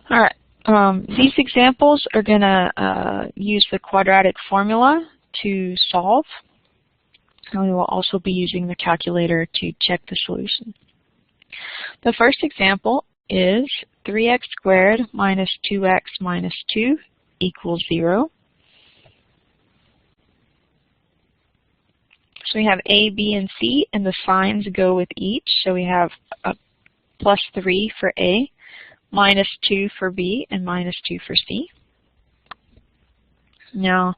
All right. These examples are going to use the quadratic formula to solve. And we will also be using the calculator to check the solution. The first example is 3x squared minus 2x minus 2 equals 0. So we have A, B, and C, and the signs go with each. So we have a plus 3 for A, minus 2 for B, and minus 2 for C. Now,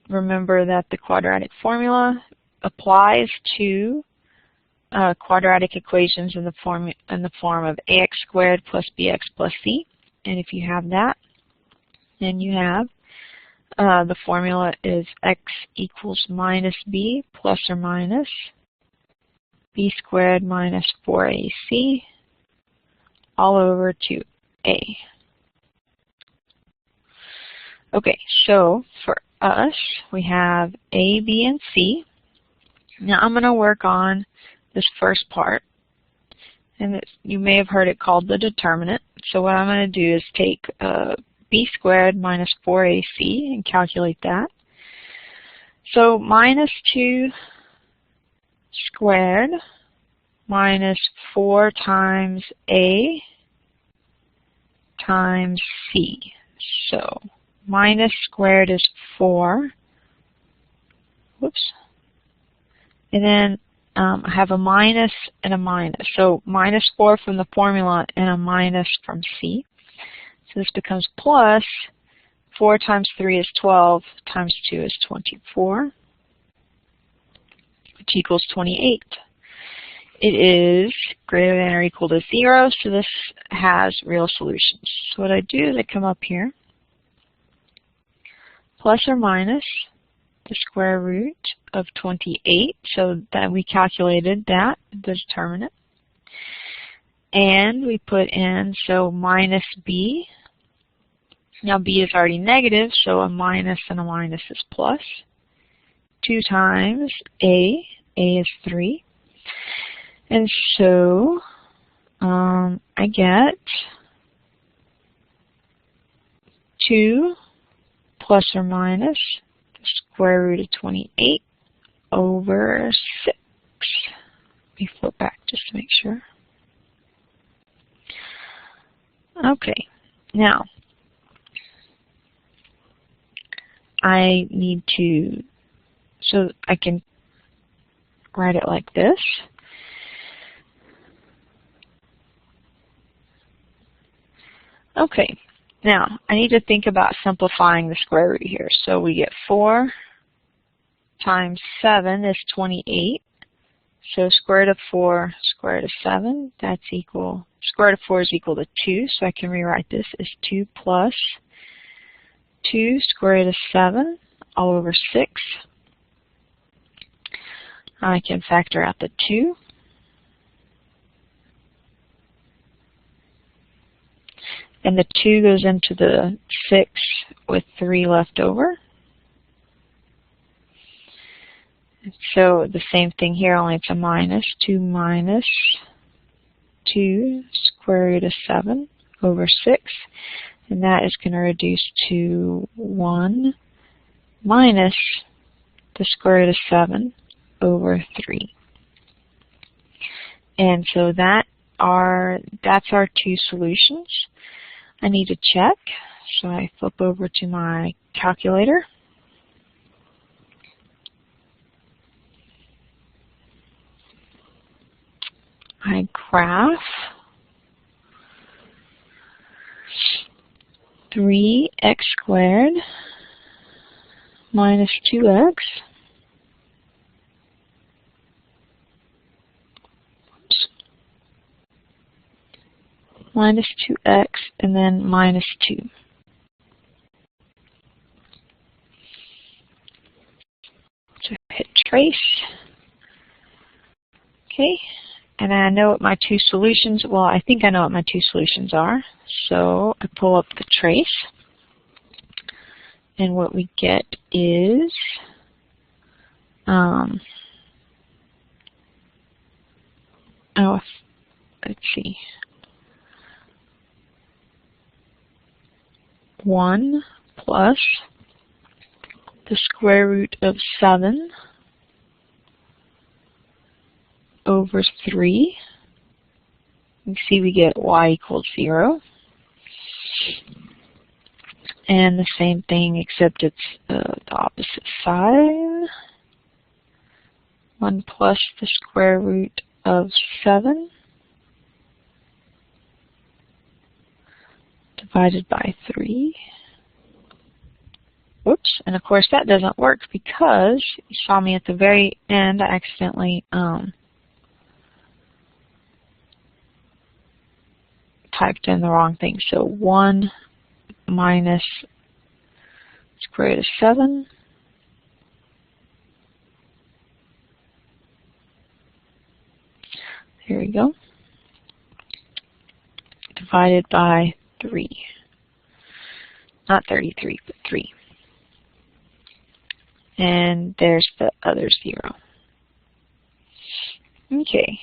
remember that the quadratic formula applies to quadratic equations in the form of ax squared plus bx plus c. And if you have that, then you have the formula is x equals minus b plus or minus b squared minus 4ac all over 2a. Okay, so for us, we have A, B, and C. Now I'm going to work on this first part, and you may have heard it called the determinant. So what I'm going to do is take b squared minus 4ac and calculate that. So minus 2 squared minus 4 times a times c. So minus squared is 4. Whoops. And then I have a minus and a minus. So minus 4 from the formula and a minus from C. So this becomes plus 4 times 3 is 12 times 2 is 24, which equals 28. It is greater than or equal to 0, so this has real solutions. So what I do is I come up here, plus or minus the square root of 28, so that we calculated that, the determinant. And we put in, so minus b. Now b is already negative, so a minus and a minus is plus. 2 times a is 3. And so I get 2 plus or minus the square root of 28 over 6. Let me flip back just to make sure. Okay, now I need to, so I can write it like this. Okay, now I need to think about simplifying the square root here. So we get 4 times 7 is 28. So square root of 4, square root of 7, that's equal, square root of 4 is equal to 2. So I can rewrite this as 2 plus 2 square root of 7 all over 6. I can factor out the 2. And the 2 goes into the 6 with 3 left over. So the same thing here, only it's a minus. 2 minus 2 square root of 7 over 6. And that is going to reduce to 1 minus the square root of 7 over 3. And so that's our 2 solutions. I need to check, so I flip over to my calculator. I graph 3x squared minus 2x minus 2x, and then minus 2. So hit trace. Okay, and I know what my 2 solutions, well, I think I know what my 2 solutions are. So I pull up the trace, and what we get is let's see. 1 plus the square root of 7 over 3. You can see we get y equals 0. And the same thing, except it's the opposite side. 1 plus the square root of 7 divided by 3. Whoops, and of course that doesn't work because you saw me at the very end, I accidentally typed in the wrong thing. So 1 minus square root of 7 here we go, divided by 3. Not 33, but 3. And there's the other 0. Okay.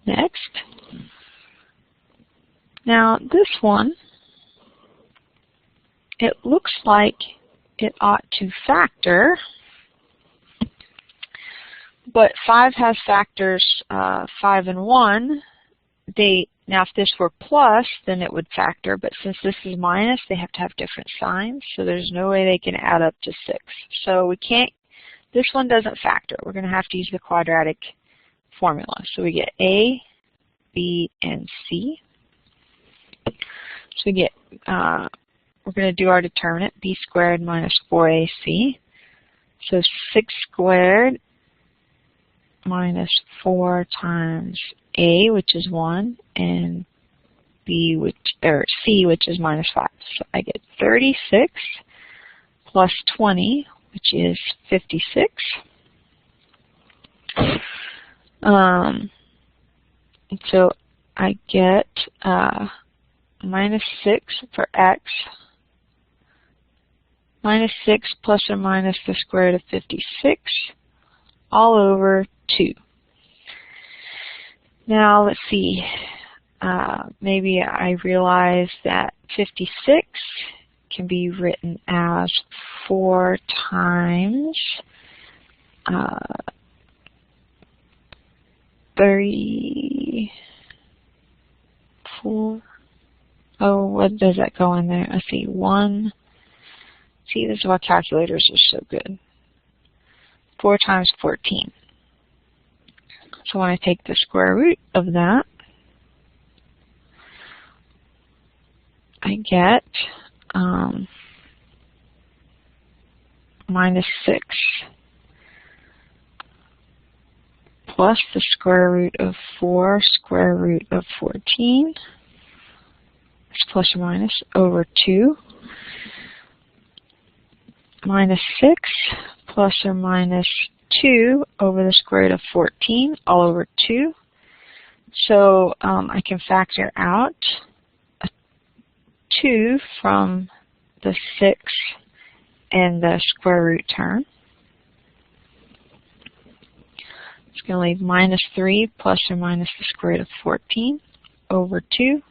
Next. Now this one, it looks like it ought to factor, but 5 has factors 5 and 1. Now if this were plus, then it would factor, but since this is minus, they have to have different signs, so there's no way they can add up to 6. So we can't, this one doesn't factor. We're going to have to use the quadratic formula. So we get A, B, and C. So we get, we're going to do our determinant, B squared minus 4AC. So 6 squared minus 4 times A, which is 1, and B, C, which is minus 5. So I get 36 plus 20, which is 56. So I get minus 6 for x, minus 6 plus or minus the square root of 56, all over 2. Now let's see, maybe I realize that 56 can be written as 4 times 34. Oh, what does that go in there? Let's see, 1. See, this is why calculators are so good. 4 times 14. So when I take the square root of that, I get minus 6 plus the square root of 4 square root of 14. It's plus or minus over 2. Minus 6 plus or minus 2 over the square root of 14 all over 2. So I can factor out a 2 from the 6 and the square root term. It's going to leave minus 3 plus or minus the square root of 14 over 2.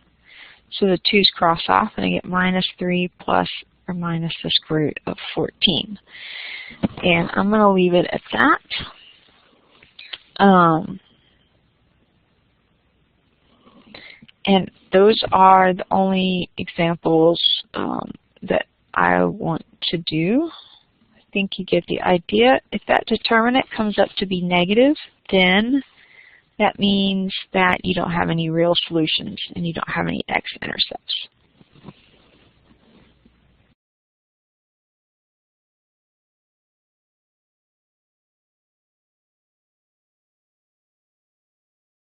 So the 2's cross off and I get minus 3 plus or minus the square root of 14. And I'm going to leave it at that. And those are the only examples that I want to do. I think you get the idea. If that determinant comes up to be negative, then that means that you don't have any real solutions and you don't have any x-intercepts.